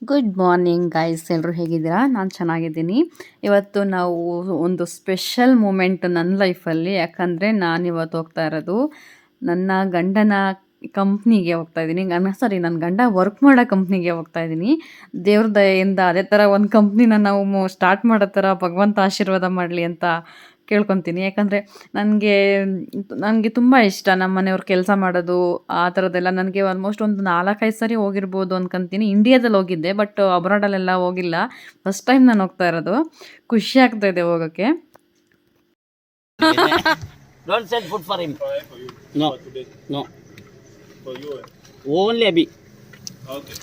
Good morning guys, ಎಲ್ಲರೂ ಹೇಗಿದ್ದೀರಾ? ನಾನು ಚೆನ್ನಾಗಿದ್ದೀನಿ. ಇವತ್ತು ನಾವು ಒಂದು ಸ್ಪೆಷಲ್ ಮೂಮೆಂಟ್ ನನ್ನ ಲೈಫಲ್ಲಿ, ಯಾಕಂದರೆ ನಾನಿವತ್ತು ಹೋಗ್ತಾ ಇರೋದು ನನ್ನ ಗಂಡನ ಕಂಪ್ನಿಗೆ ಹೋಗ್ತಾ ಇದ್ದೀನಿ. ನನ್ನ ಗಂಡ ವರ್ಕ್ ಮಾಡೋ ಕಂಪ್ನಿಗೆ ಹೋಗ್ತಾ ಇದ್ದೀನಿ. ದೇವ್ರ ದಯೆಯಿಂದ ಅದೇ ಥರ ಒಂದು ಕಂಪ್ನಿನ ನಾವು ಸ್ಟಾರ್ಟ್ ಮಾಡೋ ಥರ ಭಗವಂತ ಆಶೀರ್ವಾದ ಮಾಡಲಿ ಅಂತ ಕೇಳ್ಕೊತೀನಿ. ಯಾಕಂದರೆ ನನಗೆ ತುಂಬ ಇಷ್ಟ ನಮ್ಮ ಮನೆಯವ್ರು ಕೆಲಸ ಮಾಡೋದು, ಆ ಥರದ್ದೆಲ್ಲ. ನನಗೆ ಆಲ್ಮೋಸ್ಟ್ ಒಂದು 4-5 ಸರಿ ಹೋಗಿರ್ಬೋದು ಅನ್ಕೊಂತೀನಿ. ಇಂಡಿಯಾದಲ್ಲಿ ಹೋಗಿದ್ದೆ, ಬಟ್ ಅಬ್ರಾಡಲ್ಲೆಲ್ಲ ಹೋಗಿಲ್ಲ. ಫಸ್ಟ್ ಟೈಮ್ ನಾನು ಹೋಗ್ತಾ ಇರೋದು. ಖುಷಿ ಆಗ್ತಾ ಇದೆ ಹೋಗೋಕ್ಕೆ. Don't send food for him. No, no. For you. Only Abhi. Okay.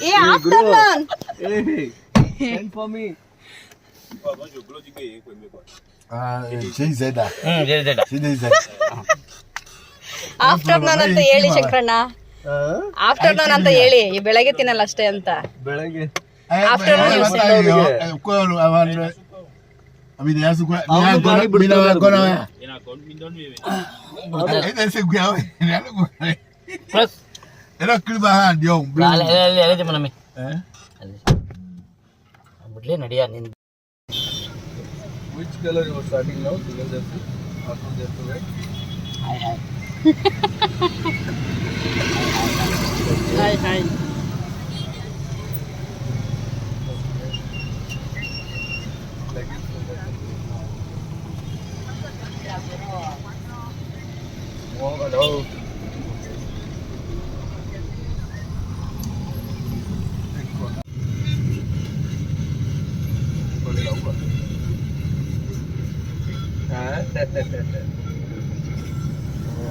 Hey, afternoon. Hey, send for me. Afternoon ಅಂತ ಹೇಳಿ ಶಂಕರಣ್ಣ, ಆಫ್ಟರ್ನೂನ್ ಅಂತ ಹೇಳಿ. ಬೆಳಗ್ಗೆ ತಿನ್ನಲ್ಲ ಅಷ್ಟೇ ಅಂತ. ಬೆಳಗ್ಗೆ ಬಿಡ್ಲಿ ನಡಿಯ ನಿನ್. Which color you are starting now? Single jersey, after jersey wait. Hi. Hi. Hello.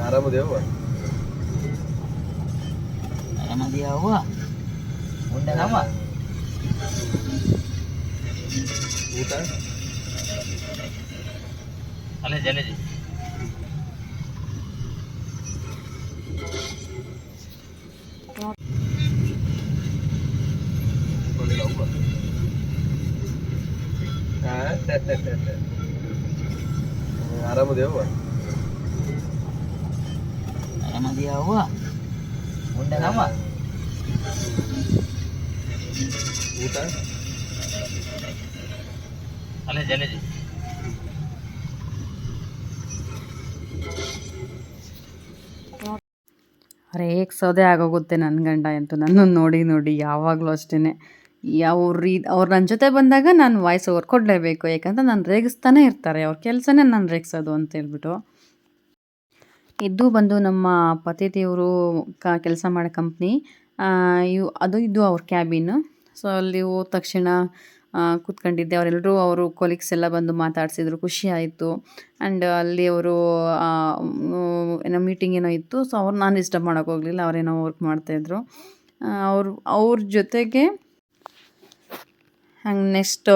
ಆರಾಮದೇವ ಆರಾಮದಿಯವ್ವ ಉಂಡನವ್ವ ಊಟ ಅಲ್ಲೇ ಜಲೇಜಿ ಆರಾಮದೇವ ಆರಾಮದಿಯವ್ವ ಉಂಡನವ್ವ ಊಟ ಅಲ್ಲೇ ಜಲೇಜಿ ರೇಗ್ಸೋದೇ ಆಗೋಗುತ್ತೆ ನನ್ನ ಗಂಡ ಅಂತೂ. ನನ್ನನ್ನು ನೋಡಿ ಯಾವಾಗಲೂ ಅಷ್ಟೇ. ಅವ್ರು ನನ್ನ ಜೊತೆ ಬಂದಾಗ ನಾನು ವಾಯ್ಸ್ ಓವರ್ ಕೊಡಲೇಬೇಕು. ಯಾಕಂದರೆ ನಾನು ರೇಗಿಸ್ತಾನೆ ಇರ್ತಾರೆ. ಅವ್ರ ಕೆಲಸನೇ ನಾನು ರೇಗಿಸೋದು ಅಂತೇಳ್ಬಿಟ್ಟು. ಇದು ಬಂದು ನಮ್ಮ ಪತಿದೇವರು ಕೆಲಸ ಮಾಡೋ ಕಂಪ್ನಿ. ಇದು ಅವ್ರ ಕ್ಯಾಬಿನ್. ಸೊ ಅಲ್ಲಿ ಹೋದ ತಕ್ಷಣ ಕೂತ್ಕೊಂಡಿದ್ದೆ. ಅವರು ಕೊಲೀಗ್ಸ್ ಎಲ್ಲ ಬಂದು ಮಾತಾಡಿಸಿದ್ರು. ಖುಷಿ ಆಯಿತು. ಆ್ಯಂಡ್ ಅಲ್ಲಿ ಅವರು ಏನೋ ಮೀಟಿಂಗ್ ಏನೋ ಇತ್ತು. ಸೊ ನಾನು ಡಿಸ್ಟರ್ಬ್ ಮಾಡೋಕ್ಕೆ ಹೋಗಲಿಲ್ಲ. ಅವರೇನೋ ವರ್ಕ್ ಮಾಡ್ತಾಯಿದ್ರು. ಅವ್ರ ಜೊತೆಗೆ ನೆಕ್ಸ್ಟ್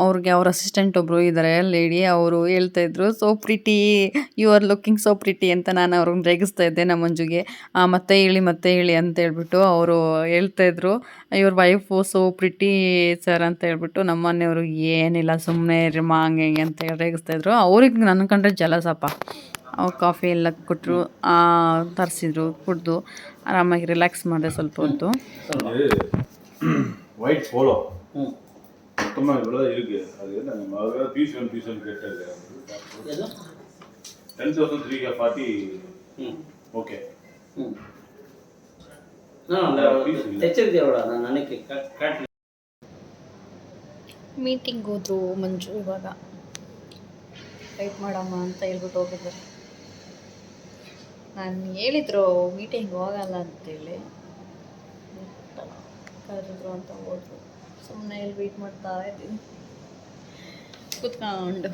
ಅವ್ರಿಗೆ ಅವ್ರ ಅಸಿಸ್ಟೆಂಟ್ ಒಬ್ಬರು ಇದ್ದಾರೆ, ಲೇಡಿ. ಅವರು ಹೇಳ್ತಾಯಿದ್ರು, so pretty, you are looking so pretty ಅಂತ. ನಾನು ಅವ್ರನ್ನ ರೇಗಿಸ್ತಾ ಇದ್ದೆ, ನಮ್ಮ ಮಂಜುಗೆ. ಮತ್ತೆ ಹೇಳಿ ಅಂತ ಹೇಳ್ಬಿಟ್ಟು ಅವರು ಹೇಳ್ತಾಯಿದ್ರು, ಇವ್ರ ವೈಫು ಸೋ ಪ್ರಿಟಿ ಸರ್ ಅಂತ ಹೇಳ್ಬಿಟ್ಟು. ನಮ್ಮ ಮನೆಯವರು ಏನಿಲ್ಲ ಸುಮ್ಮನೆ ಇರಮ್ಮ ಹಂಗೆ ಹಿಂಗೆ ಅಂತ ಹೇಳಿ ರೇಗಿಸ್ತಾಯಿದ್ರು. ಅವ್ರಿಗೆ ನನ್ನ ಕಂಡ್ರೆ ಜಲಸಪ್ಪ. ಅವ್ರು ಕಾಫಿ ಎಲ್ಲ ಕೊಟ್ಟರು, ತರಿಸಿದ್ರು, ಕುಡಿದು ಆರಾಮಾಗಿ ರಿಲ್ಯಾಕ್ಸ್ ಮಾಡಿದೆ ಸ್ವಲ್ಪ ಹೊತ್ತು. ஒயிட் போலோ மொத்தமாக இவ்வளோ இருக்குது. அது என்ன பீஸ் ஒன் கேட்டாரு. 10,340 ஓகே. ಮೀಟಿಂಗ್ ಹೋದ್ರು ಮಂಜು. ಇವಾಗ ವೆಯ್ಟ್ ಮಾಡಮ್ಮ ಅಂತ ಹೇಳ್ಬಿಟ್ಟು ಹೋಗಿದ್ದಾರೆ. ನಾನು ಹೇಳಿದ್ರು ಮೀಟಿಂಗ್ ಹೋಗಲ್ಲ ಅಂತೇಳಿ, ಕರೆದ್ರು ಅಂತ ಹೋದ್ರು. ಸುಮ್ಮನೆ ಇಲ್ಲಿ ವೆಯ್ಟ್ ಮಾಡ್ತಾ ಇದ್ದೀನಿ ಕೂತ್ಕೊಂಡು.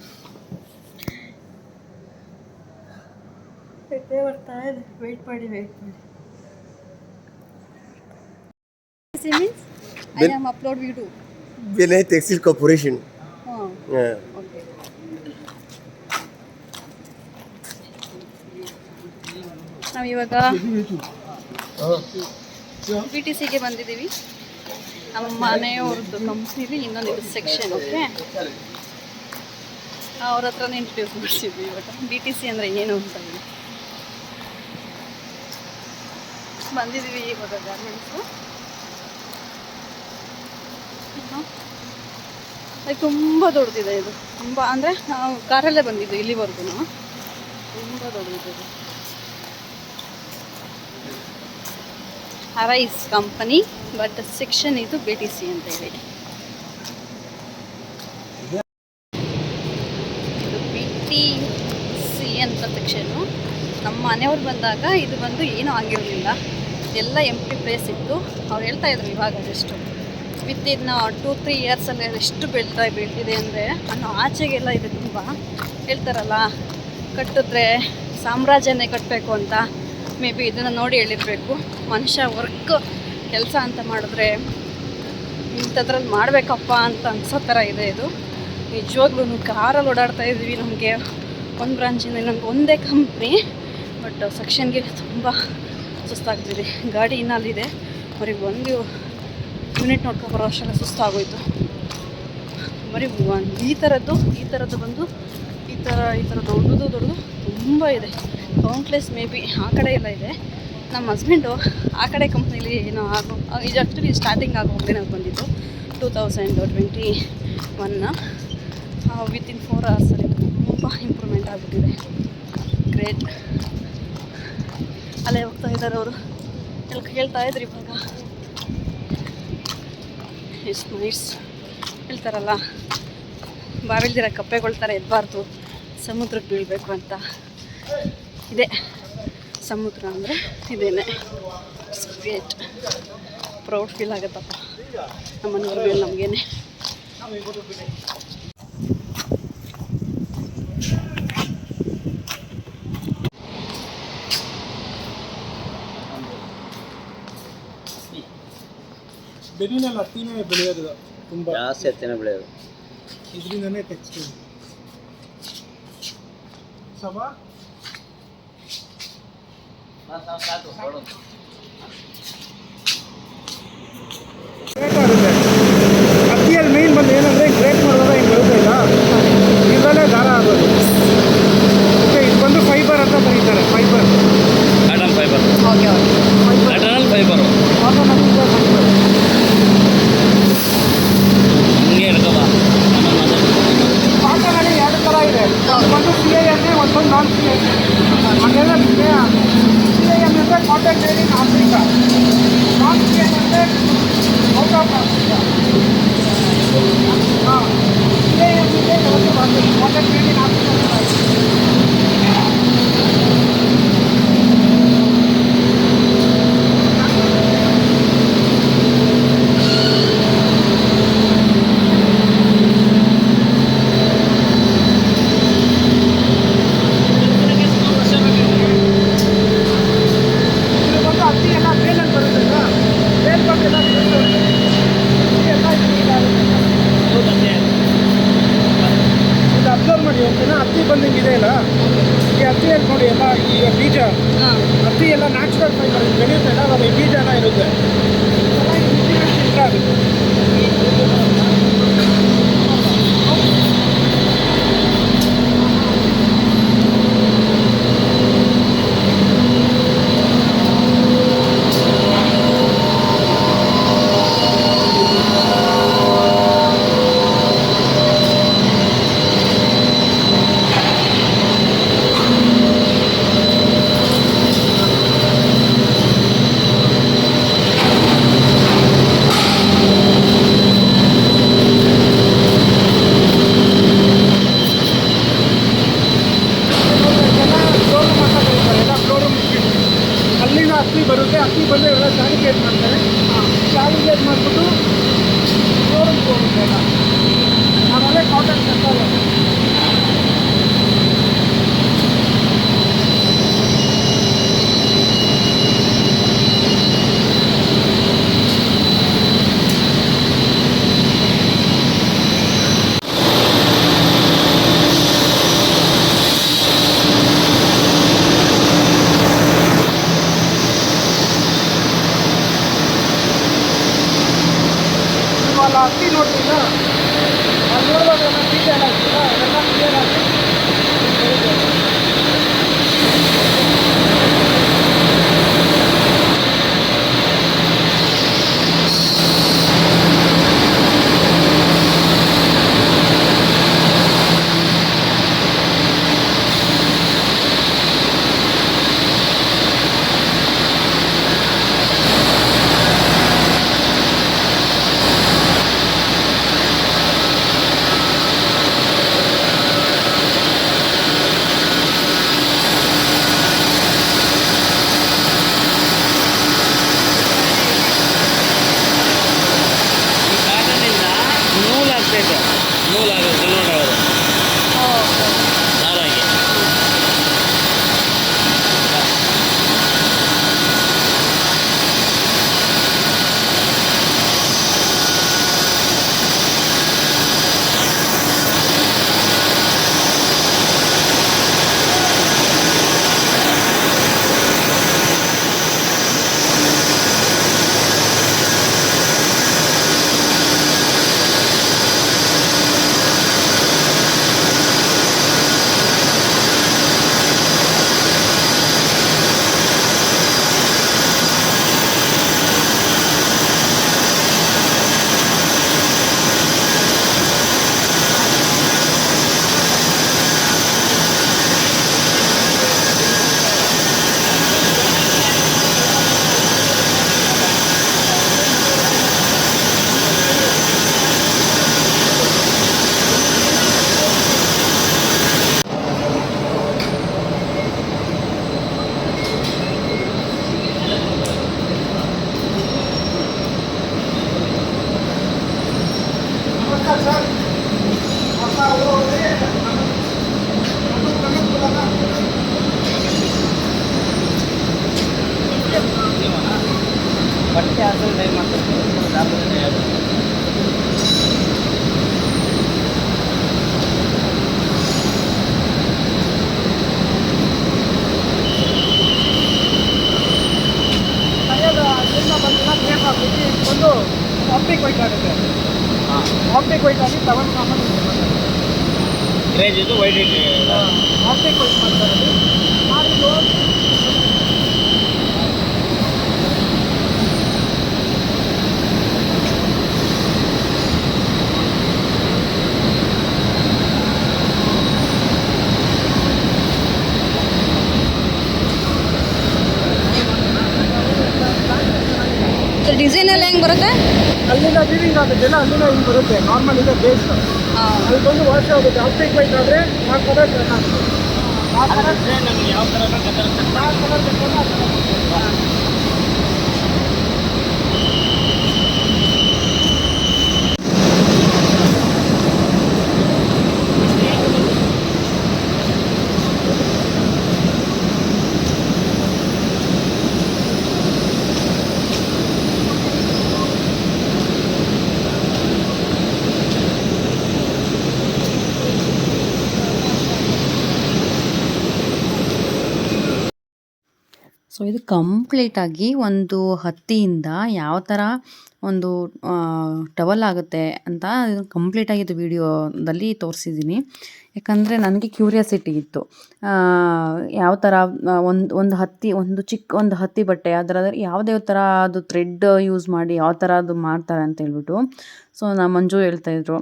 ಬರ್ತಾ ಇದೆ. ವೆಯ್ಟ್ ಮಾಡಿ. I am upload video. Vinay Textile Corporation. Okay. ನಾವು ಇವಾಗ BTCಗೆ ಬಂದಿದ್ದೀವಿ. ನಮ್ಮ ಮನೆಯವ್ರದ್ದು ಕಂಪ್ನಿಲಿ ಇನ್ನೊಂದು ಸೆಕ್ಷನ್. ಓಕೆ, ಅವ್ರ ಹತ್ರನೇ ಇಂಟ್ರೊಡ್ಯೂಸ್ ಮಾಡಿಸಿದ್ವಿ. ಇವಾಗ BTC ಅಂದರೆ ಏನು ಅಂತ ಬಂದಿದ್ದೀವಿ. ಇವಾಗ ಗಾರ್ಮೆಂಟ್ಸು ಅದು ತುಂಬ ದೊಡ್ಡದಿದೆ ಇದು, ತುಂಬ ಅಂದರೆ ನಾವು ಕಾರಲ್ಲೇ ಬಂದಿದ್ದು ಇಲ್ಲಿವರೆಗೂ, ತುಂಬ ದೊಡ್ಡದಿದೆ ಇದು. ಅರೈಸ್ ಕಂಪನಿ, ಬಟ್ ಸೆಕ್ಷನ್ ಇದು BTC ಅಂತ ಹೇಳಿ. ಇದು BTC ಅಂತ ಸೆಕ್ಷನ್ನು. ನಮ್ಮ ಮನೆಯವ್ರು ಬಂದಾಗ ಇದು ಬಂದು ಏನೂ ಆಗಿರಲಿಲ್ಲ, ಎಲ್ಲ ಎಂಪ್ಟಿ ಪ್ಲೇಸ್ ಇತ್ತು. ಅವ್ರು ಹೇಳ್ತಾ ಇದ್ರು ಇವಾಗ ಅದೆಷ್ಟು ವಿತ್ ಇನ್ 2-3 ಇಯರ್ಸಲ್ಲಿ ಎಷ್ಟು ಬೆಳ್ದಿದೆ ಅಂದರೆ, ಅನ್ನೋ ಆಚೆಗೆಲ್ಲ ಇದೆ ತುಂಬ. ಹೇಳ್ತಾರಲ್ಲ ಕಟ್ಟಿದ್ರೆ ಸಾಮ್ರಾಜ್ಯನೇ ಕಟ್ಟಬೇಕು ಅಂತ, ಮೇ ಬಿ ಇದನ್ನು ನೋಡಿ ಹೇಳಿರಬೇಕು. ಮನುಷ್ಯ ವರ್ಕ್ ಕೆಲಸ ಅಂತ ಮಾಡಿದ್ರೆ ಇಂಥದ್ರಲ್ಲಿ ಮಾಡಬೇಕಪ್ಪ ಅಂತ ಅನ್ಸೋ ಥರ ಇದೆ ಇದು. ನಿಜವಾಗ್ಲೂ ಕಾರಲ್ಲಿ ಓಡಾಡ್ತಾ ಇದ್ವಿ, ನಮಗೆ ಒಂದು ಬ್ರಾಂಚಿಂದ ನಮ್ಗೆ ಒಂದೇ ಕಂಪ್ನಿ, ಬಟ್ ಸೆಕ್ಷನ್ಗೆ ತುಂಬ ಸುಸ್ತಾಗ್ತಿದೆ. ಗಾಡಿ ಇನ್ನಲ್ಲಿದೆ, ಅವ್ರಿಗೆ ಒಂದು ಯೂನಿಟ್ ನೋಡ್ಕೊಬರೋ ಅಷ್ಟೆಲ್ಲ ಸುಸ್ತಾಗೋಯ್ತು. ಬರೀ ಈ ಥರದ್ದು ಬಂದು ಈ ಥರ ದೊಡ್ಡದು ತುಂಬ ಇದೆ, ಕೌಂಟ್ಲೆಸ್. ಮೇ ಬಿ ಆ ಕಡೆ ಎಲ್ಲ ಇದೆ. ನಮ್ಮ ಹಸ್ಬೆಂಡು ಆ ಕಡೆ ಕಂಪ್ನೀಲಿ ಏನೋ ಇದು ಆ್ಯಕ್ಚುಲಿ ಸ್ಟಾರ್ಟಿಂಗ್ ಆಗೋಗ್ಲೇ ನಾವು ಬಂದಿದ್ದು 2021. ವಿತಿನ್ 4 ಅವರ್ಸಲ್ಲಿ ತುಂಬ ಇಂಪ್ರೂವ್ಮೆಂಟ್ ಆಗಿಬಿಟ್ಟಿದೆ. ಗ್ರೇಟ್. ಅಲ್ಲೇ ಹೋಗ್ತಾ ಇದ್ದಾರೆ ಅವರು, ಹೇಳ್ತಾ ಇದ್ರು ಇವಾಗ. ಎಷ್ಟು ನೈಸ್. ಹೇಳ್ತಾರಲ್ಲ ಬಾವಿಲ್ದಿರೋ ಕಪ್ಪೆಗಳ ಥರ ಎದ್ಬಾರ್ದು, ಸಮುದ್ರಕ್ಕೆ ಬೀಳಬೇಕು ಅಂತ. ಇದೆ ಸಮುದ್ರ ಅಂದರೆ ಇದೇನೆ. ಗ್ರೇಟ್. ಪ್ರೌಡ್ ಫೀಲ್ ಆಗುತ್ತಪ್ಪ ನಮ್ಮ ಮನೆಯವ್ರ ಮೇಲೆ ನಮಗೇನೆ. ಬೆರಿನಲ್ಲಿ ಹತ್ತಿನೇ ಬೆಳೆಯೋದು ತುಂಬ ಜಾಸ್ತಿ ಹತ್ತಿನೇ ಬೆಳೆಯೋದು, ಇದರಿಂದನೇ ಟೆಕ್ಸ್ಟೈಲ್. ಸಭಾ ಹತ್ತಿಯಲ್ಲಿ ಮೇನ್ ಬಂದು ಏನಂದರೆ ಗ್ರೇಟ್ ಮಾಡೋದ ಹಿಂಗೆ ಬರುತ್ತೆ ಇಲ್ಲ, ಇದರಲ್ಲೇ ದಾರ ಆಗೋದು. ಓಕೆ, ಇದು ಬಂದು ಫೈಬರ್ ಅಂತ ಬರೀತಾರೆ. Fibre, cotton fibre, okay cotton fibre ಹಂಗೆ ಇರ್ಕವ. ಕಾಟನಲ್ಲಿ 2 ಥರ ಇದೆ, ಒಂದು CIM, ಒಂದು ನಾನ್ CIM. ಅದೆಲ್ಲ CIM ಅಂದರೆ cotton made in Africa, non CIM ಅಂದರೆ ಔಟ್ ಆಫ್ ಆಫ್ರಿಕಾ. ಹಾಂ, CIM ಇದೆ ಕಾಟನ್ ಮೇಡ್ ಇನ್ ಆಫ್ರಿಕಾ. ಹತ್ತಿ ಬಂದಂಗಿದೆ ಇಲ್ಲ, ಈ ಹತ್ತಿಯಲ್ಲಿ ನೋಡಿ ಎಲ್ಲ ಈಗ ಬೀಜ, ಹತ್ತಿ ಎಲ್ಲ ನ್ಯಾಚುರಲ್ ಫೈಬರ್ ಬೆಳೆಯುತ್ತೆ ಇಲ್ಲ, ಅವಾಗ ಈ ಬೀಜ ಎಲ್ಲ ಇರುತ್ತೆ. ಹತ್ತಿ ಬರುತ್ತೆ, ಹತ್ತಿ ಬಂದು ಎಲ್ಲ ಸ್ಯಾನಿಟೈಸ್ ಮಾಡ್ತಾರೆ. ಸ್ಯಾನಿಟೈಸ್ ಮಾಡಿಬಿಟ್ಟು ಶೋರೂಮ್ಗೆ ಹೋಗುತ್ತೆ ಎಲ್ಲ. ಆಮೇಲೆ ಕಾಟನ್ ಕಟ್ಟಲ್ಲ. ಹತ್ತಿ ನೋಡ್ತಿಲ್ಲ, ಅದು ನೋಡುವಾಗ ಬೀಜ ಎಲ್ಲ ಆಗ್ತಿಲ್ಲ, ಅದೆಲ್ಲ ಕ್ಲಿಯರ್ ಆಗಿ ಆಪ್ಟಿಕ್ ವೈಟ್ ಆಗುತ್ತೆ. ಹಾಂ ಆಪ್ಟಿಕ್ ವೈಟ್ ಆಗಿ 7 ಗ್ರಾಮಲ್ಲಿ ಗ್ರೇಜ್ ಇದು ವೈಟ್ ಇದೆ. ಆಪ್ಟಿಕ್ ವೈಟ್ ಮಾಡ್ತಾರೆ. ಮಾಡಿದ್ದು ಡಿಸೈನ್ ಎಲ್ಲ ಹೆಂಗೆ ಬರುತ್ತೆ? ಅಲ್ಲಿಂದ ವೀವಿಂಗ್ ಆಗುತ್ತಲ್ಲ, ಅಲ್ಲಿಂದ ಹಿಂಗೆ ಬರುತ್ತೆ. ನಾರ್ಮಲ್ ಇದೆ ಬೇಸ್, ಅಲ್ಲಿ ಬಂದು ವಾಶ್ ಆಗುತ್ತೆ. ಆಪ್ಟಿಕ್ ವೈಟ್ ಆದರೆ ಆ ಕಲರ್ ಚೆನ್ನಾಗುತ್ತೆ. ಆ ಕಲರ್ ನಮಗೆ ಯಾವ ಥರ ಬೇಕಾದ್ರೆ ಆ ಕಲರ್ ಬೇಕು ಆ ಕಲರ್. ಸೊ ಇದು ಕಂಪ್ಲೀಟಾಗಿ ಒಂದು ಹತ್ತಿಯಿಂದ ಯಾವ ಥರ ಒಂದು ಟವಲ್ ಆಗುತ್ತೆ ಅಂತ ಕಂಪ್ಲೀಟಾಗಿ ಇದು ವಿಡಿಯೋದಲ್ಲಿ ತೋರಿಸಿದ್ದೀನಿ. ಯಾಕಂದರೆ ನನಗೆ ಕ್ಯೂರಿಯಾಸಿಟಿ ಇತ್ತು, ಯಾವ ಥರ ಒಂದು ಹತ್ತಿ, ಒಂದು ಹತ್ತಿ ಬಟ್ಟೆ ಅದರ ಯಾವುದೇ ಥರ ಅದು ಥ್ರೆಡ್ ಯೂಸ್ ಮಾಡಿ ಯಾವ ಥರ ಅದು ಮಾಡ್ತಾರೆ ಅಂತ ಹೇಳ್ಬಿಟ್ಟು. ಸೊ ಮಂಜು ಹೇಳ್ತಾಯಿದ್ರು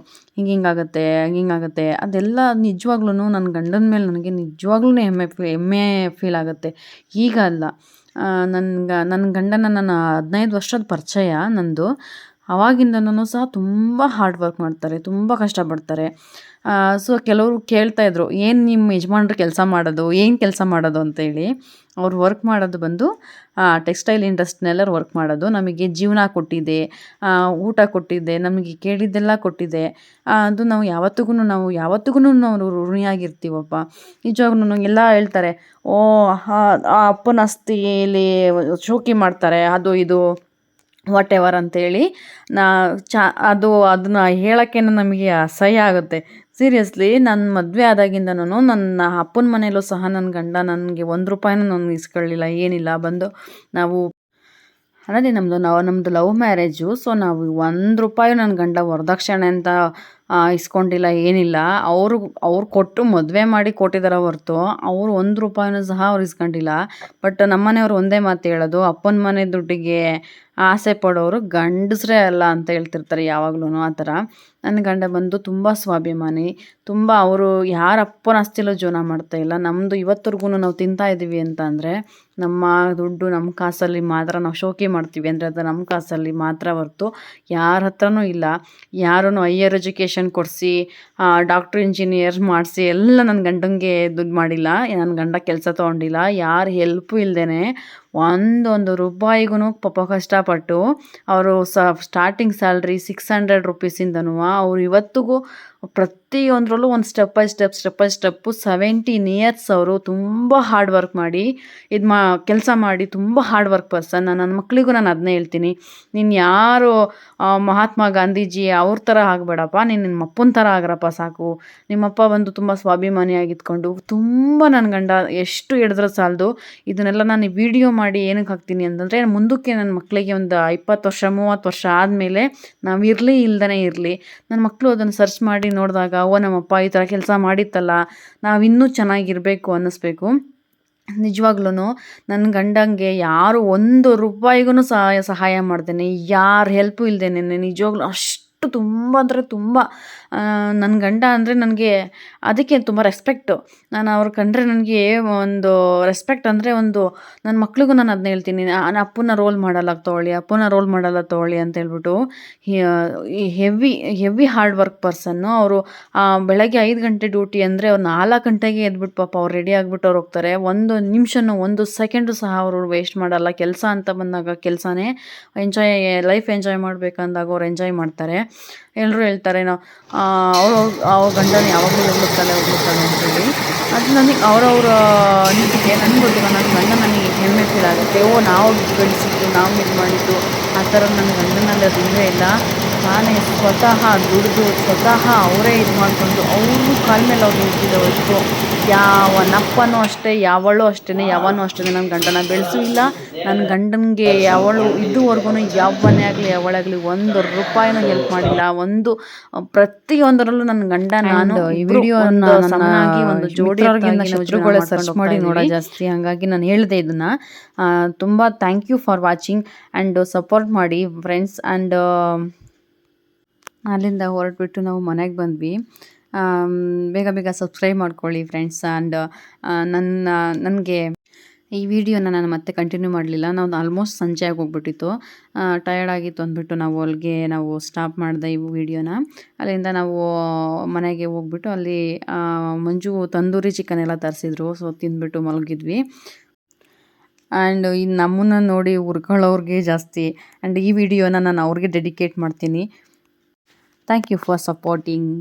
ಹಿಂಗಾಗುತ್ತೆ ಹಿಂಗಾಗುತ್ತೆ. ಅದೆಲ್ಲ ನಿಜವಾಗ್ಲೂ ನನ್ನ ಗಂಡನ ಮೇಲೆ ನನಗೆ ನಿಜವಾಗ್ಲೂ ಹೆಮ್ಮೆ ಫೀಲ್ ಆಗುತ್ತೆ. ಈಗ ಅಲ್ಲ, ನನ್ನ ಗಂಡನ ನಾನು 15 ವರ್ಷದ ಪರಿಚಯ ನಂದು. ಆವಾಗಿಂದನೂ ಸಹ ತುಂಬ ಹಾರ್ಡ್ ವರ್ಕ್ ಮಾಡ್ತಾರೆ, ತುಂಬ ಕಷ್ಟಪಡ್ತಾರೆ. ಸೊ ಕೆಲವರು ಕೇಳ್ತಾಯಿದ್ರು, ಏನು ನಿಮ್ಮ ಯಜಮಾನ್ರು ಕೆಲಸ ಮಾಡೋದು ಅಂತೇಳಿ. ಅವ್ರು ವರ್ಕ್ ಮಾಡೋದು ಬಂದು ಟೆಕ್ಸ್ಟೈಲ್ ಇಂಡಸ್ಟ್ರಿನೆಲ್ಲ ವರ್ಕ್ ಮಾಡೋದು. ನಮಗೆ ಜೀವನ ಕೊಟ್ಟಿದೆ, ಊಟ ಕೊಟ್ಟಿದೆ, ನಮಗೆ ಕೇಳಿದ್ದೆಲ್ಲ ಕೊಟ್ಟಿದೆ. ಅದು ನಾವು ಯಾವತ್ತಿಗೂ ನಾವು ಋಣಿಯಾಗಿರ್ತೀವಪ್ಪ. ನಿಜವಾಗ್ಲೂ ಎಲ್ಲ ಹೇಳ್ತಾರೆ, ಓ ಆ ಅಪ್ಪನ ಆಸ್ತಿಯಲ್ಲಿ ಶೋಕಿ ಮಾಡ್ತಾರೆ, ಅದು ಇದು ವಾಟ್ ಎವರ್ ಅಂತೇಳಿ. ಅದನ್ನು ಹೇಳೋಕ್ಕೆ ನಮಗೆ ಅಸಹ್ಯ ಆಗುತ್ತೆ. ಸೀರಿಯಸ್ಲಿ ನನ್ನ ಮದುವೆ ಆದಾಗಿಂದನೂ ನನ್ನ ಅಪ್ಪನ ಮನೇಲೂ ಸಹ ನನ್ನ ಗಂಡ ನನಗೆ 1 ರೂಪಾಯಿನೂ ನಾನು ಇಸ್ಕೊಳ್ಳಿಲ್ಲ, ಏನಿಲ್ಲ. ಬಂದು ನಾವು ಅದೇ ನಮ್ಮದು ಲವ್ ಮ್ಯಾರೇಜು. ಸೊ ನಾವು 1 ರೂಪಾಯಿ ನನ್ನ ಗಂಡ ವರದಕ್ಷಿಣೆ ಅಂತ ಇಸ್ಕೊಂಡಿಲ್ಲ, ಏನಿಲ್ಲ. ಅವ್ರು ಕೊಟ್ಟು ಮದುವೆ ಮಾಡಿ ಕೊಟ್ಟಿದ್ದಾರೆ ಹೊರ್ತು ಅವರು 1 ರೂಪಾಯಿನೂ ಸಹ ಅವ್ರು ಇಸ್ಕೊಂಡಿಲ್ಲ. ಬಟ್ ನಮ್ಮನೆಯವ್ರು ಒಂದೇ ಮಾತು ಹೇಳೋದು, ಅಪ್ಪನ ಮನೆ ದುಡ್ಡಿಗೆ ಆಸೆ ಪಡೋರು ಗಂಡಸರೇ ಅಲ್ಲ ಅಂತ ಹೇಳ್ತಿರ್ತಾರೆ ಯಾವಾಗ್ಲೂ. ಆ ಥರ ನನ್ನ ಗಂಡ ಬಂದು ತುಂಬ ಸ್ವಾಭಿಮಾನಿ, ತುಂಬ. ಅವರು ಯಾರ ಅಪ್ಪನ ಆಸ್ತಿಲೂ ಜೀವನ ಮಾಡ್ತಾಯಿಲ್ಲ. ನಮ್ಮದು ಇವತ್ತರೆಗೂ ನಾವು ತಿಂತಾಯಿದ್ದೀವಿ ಅಂತ ಅಂದರೆ ನಮ್ಮ ದುಡ್ಡು, ನಮ್ಮ ಕಾಸಲ್ಲಿ ಮಾತ್ರ ನಾವು ಶೋಕಿ ಮಾಡ್ತೀವಿ ಅಂದರೆ ಅದು ನಮ್ಮ ಕಾಸಲ್ಲಿ ಮಾತ್ರ ಹೊರ್ತು ಯಾರ ಹತ್ರನೂ ಇಲ್ಲ. ಯಾರೂ ಹೈಯರ್ ಎಜುಕೇಷನ್ ಕೊಡಿಸಿ ಡಾಕ್ಟ್ರ್ ಇಂಜಿನಿಯರ್ ಮಾಡಿಸಿ ಎಲ್ಲ ನನ್ನ ಗಂಡಂಗೆ ದುಡ್ಡು ಮಾಡಿಲ್ಲ. ನನ್ನ ಗಂಡ ಕೆಲಸ ತೊಗೊಂಡಿಲ್ಲ, ಯಾರು ಹೆಲ್ಪು ಇಲ್ಲದೇ ಒಂದು ರೂಪಾಯಿಗೂ ಪಾಪ ಕಷ್ಟಪಟ್ಟು ಅವರು ಸ್ಟಾರ್ಟಿಂಗ್ ಸ್ಯಾಲ್ರಿ 600 ರೂಪೀಸಿಂದನೂ ಅವ್ರು ಇವತ್ತಿಗೂ ಪ್ರತಿಯೊಂದರಲ್ಲೂ ಒಂದು ಸ್ಟೆಪ್ ಬೈ ಸ್ಟೆಪ್ಪು 17 ಇಯರ್ಸ್ ಅವರು ತುಂಬ ಹಾರ್ಡ್ ವರ್ಕ್ ಮಾಡಿ ಕೆಲಸ ಮಾಡಿ ತುಂಬ ಹಾರ್ಡ್ ವರ್ಕ್ ಪರ್ಸನ್. ನನ್ನ ಮಕ್ಕಳಿಗೂ ನಾನು ಅದನ್ನೇ ಹೇಳ್ತೀನಿ, ನೀನು ಯಾರು ಮಹಾತ್ಮ ಗಾಂಧೀಜಿ ಅವ್ರ ಥರ ಆಗಬೇಡಪ್ಪ, ನಿಮ್ಮ ಅಪ್ಪನ ಥರ ಆಗ್ರಪ್ಪ ಸಾಕು. ನಿಮ್ಮಪ್ಪ ಬಂದು ತುಂಬ ಸ್ವಾಭಿಮಾನಿಯಾಗಿದ್ಕೊಂಡು ತುಂಬ ನನ್ನ ಗಂಡ ಎಷ್ಟು ಹಿಡಿದ್ರೂ ಸಾಲದು. ಇದನ್ನೆಲ್ಲ ನಾನು ವಿಡಿಯೋ ಮಾಡಿ ಏನಕ್ಕೆ ಹಾಕ್ತೀನಿ ಅಂತಂದರೆ ಮುಂದಕ್ಕೆ ನನ್ನ ಮಕ್ಕಳಿಗೆ ಒಂದು 20 ವರ್ಷ 30 ವರ್ಷ ಆದಮೇಲೆ ನಾವು ಇಲ್ಲದೇ ಇರಲಿ, ನನ್ನ ಮಕ್ಕಳು ಅದನ್ನು ಸರ್ಚ್ ಮಾಡಿ ನೋಡಿದಾಗ ಓ ನಮ್ಮಪ್ಪ ಈ ಥರ ಕೆಲಸ ಮಾಡಿತ್ತಲ್ಲ, ನಾವಿನ್ನೂ ಚೆನ್ನಾಗಿರಬೇಕು ಅನ್ನಿಸ್ಬೇಕು. ನಿಜವಾಗ್ಲೂ ನನ್ನ ಗಂಡಂಗೆ ಯಾರು 1 ರೂಪಾಯಿಗೂ ಸಹಾಯ ಮಾಡ್ದೇನೆ, ಯಾರು ಹೆಲ್ಪು ಇಲ್ಲದೇನೆ, ನಿಜವಾಗ್ಲೂ ಅಷ್ಟು ತುಂಬ ಅಂದರೆ ತುಂಬ ನನ್ನ ಗಂಡ ಅಂದರೆ ನನಗೆ ಅದಕ್ಕೆ ತುಂಬ ರೆಸ್ಪೆಕ್ಟು. ನಾನು ಅವ್ರು ಕಂಡ್ರೆ ನನಗೆ ಒಂದು ರೆಸ್ಪೆಕ್ಟ್ ಅಂದರೆ ನನ್ನ ಮಕ್ಳಿಗೂ ನಾನು ಅದನ್ನ ಹೇಳ್ತೀನಿ, ಅಪ್ಪನ ರೋಲ್ ಮಾಡಲ್ಲ ತೊಗೊಳ್ಳಿ ಅಂತ ಹೇಳ್ಬಿಟ್ಟು. ಹೆವಿ ಹಾರ್ಡ್ ವರ್ಕ್ ಪರ್ಸನ್ನು ಅವರು. ಬೆಳಗ್ಗೆ 5 ಗಂಟೆ ಡ್ಯೂಟಿ ಅಂದರೆ ಅವ್ರು 4 ಗಂಟೆಗೆ ಎದ್ಬಿಟ್ಟು ಪಾಪ ಅವ್ರು ರೆಡಿ ಆಗಿಬಿಟ್ಟು ಅವ್ರು ಹೋಗ್ತಾರೆ. 1 ನಿಮಿಷನೂ 1 ಸೆಕೆಂಡು ಸಹ ಅವರು ವೇಸ್ಟ್ ಮಾಡಲ್ಲ. ಕೆಲಸ ಅಂತ ಬಂದಾಗ ಕೆಲಸನೇ, ಲೈಫ್ ಎಂಜಾಯ್ ಮಾಡಬೇಕಂದಾಗ ಅವ್ರು ಎಂಜಾಯ್ ಮಾಡ್ತಾರೆ. ಎಲ್ಲರೂ ಹೇಳ್ತಾರೆ ಅವ್ರ ಗಂಡನ ಯಾವಾಗಲೂ ಹೋಗ್ತಾಳೆ ಅಂತೇಳಿ. ಅದು ನನಗೆ ಅವ್ರವ್ರ ನೀತಿಗೆ ನನಗೆ ಗೊತ್ತಿಲ್ಲ. ನನ್ನ ಗಂಡ ನನಗೆ ಹೆಮ್ಮೆ ಫೀಲ್ ಆಗುತ್ತೆ. ನಾವು ಗಳಿಸಿದ್ದು, ನಾವು ಇದು ಮಾಡಿದ್ದು ಆ ಥರ ನನ್ನ ಗಂಡನಲ್ಲಿ ಅದು ಇಲ್ಲ. ನಾನೇ ಸ್ವತಃ ದುಡಿದು ಸ್ವತಃ ಅವರೇ ಇದು ಮಾಡಿಕೊಂಡು ಅವ್ರಿಗೂ ಕಾಲ ಮೇಲೆ ಅವ್ರು ನಿಂತಿದ್ದವಷ್ಟು ಯಾವನಪ್ಪನೂ ಅಷ್ಟೇ ಯಾವಳು ಅಷ್ಟೇ ಯಾವನೂ ಅಷ್ಟೇ ನನ್ನ ಗಂಡನ ಬೆಳೆಸೂ ಇಲ್ಲ. ನನ್ನ ಗಂಡನಿಗೆ ಯಾವಳು ಇದುವರೆಗೂ ಯಾವನೇ ಆಗಲಿ ಯಾವಳಾಗಲಿ ₹1 ಹೆಲ್ಪ್ ಮಾಡಿಲ್ಲ. ಪ್ರತಿಯೊಂದರಲ್ಲೂ ನನ್ನ ಗಂಡ ನಾನು ಈ ವಿಡಿಯೋನ ಸಮನಾಗಿ ಒಂದು ಜೋಡಿಯಾಗಿಂದ ಶತ್ರುಗಳೇ ಸರ್ಚ್ ಮಾಡಿ ನೋಡೋ ಜಾಸ್ತಿ. ಹಾಗಾಗಿ ನಾನು ಹೇಳಿದೆ ಇದನ್ನು. ತುಂಬ thank you for watching and support ಮಾಡಿ ಫ್ರೆಂಡ್ಸ್. ಆ್ಯಂಡ್ ಅಲ್ಲಿಂದ ಹೊರಟ್ಬಿಟ್ಟು ನಾವು ಮನೆಗೆ ಬಂದ್ವಿ. ಬೇಗ ಬೇಗ ಸಬ್ಸ್ಕ್ರೈಬ್ ಮಾಡ್ಕೊಳ್ಳಿ ಫ್ರೆಂಡ್ಸ್. ಆ್ಯಂಡ್ ನನಗೆ ಈ ವಿಡಿಯೋನ ನಾನು ಮತ್ತೆ ಕಂಟಿನ್ಯೂ ಮಾಡಲಿಲ್ಲ. ನಾವು ಆಲ್ಮೋಸ್ಟ್ ಸಂಜೆ ಆಗೋಗ್ಬಿಟ್ಟಿತ್ತು, ಟಯರ್ಡ್ ಆಗಿತ್ತು ಅಂದ್ಬಿಟ್ಟು ನಾವು ಸ್ಟಾಪ್ ಮಾಡಿದೆ ಈ ವಿಡಿಯೋನ. ಅಲ್ಲಿಂದ ನಾವು ಮನೆಗೆ ಹೋಗ್ಬಿಟ್ಟು ಅಲ್ಲಿ ಮಂಜು ತಂದೂರಿ ಚಿಕನ್ ಎಲ್ಲ ತರಿಸಿದ್ರು. ಸೊ ತಿಂದ್ಬಿಟ್ಟು ಮಲಗಿದ್ವಿ. ಆ್ಯಂಡ್ ಇನ್ನು ನಮ್ಮನ್ನು ನೋಡಿ ಹುರ್ಕೊಳ್ಳೋರಿಗೆ ಜಾಸ್ತಿ. ಆ್ಯಂಡ್ ಈ ವಿಡಿಯೋನ ನಾನು ಅವ್ರಿಗೆ ಡೆಡಿಕೇಟ್ ಮಾಡ್ತೀನಿ. Thank you for supporting.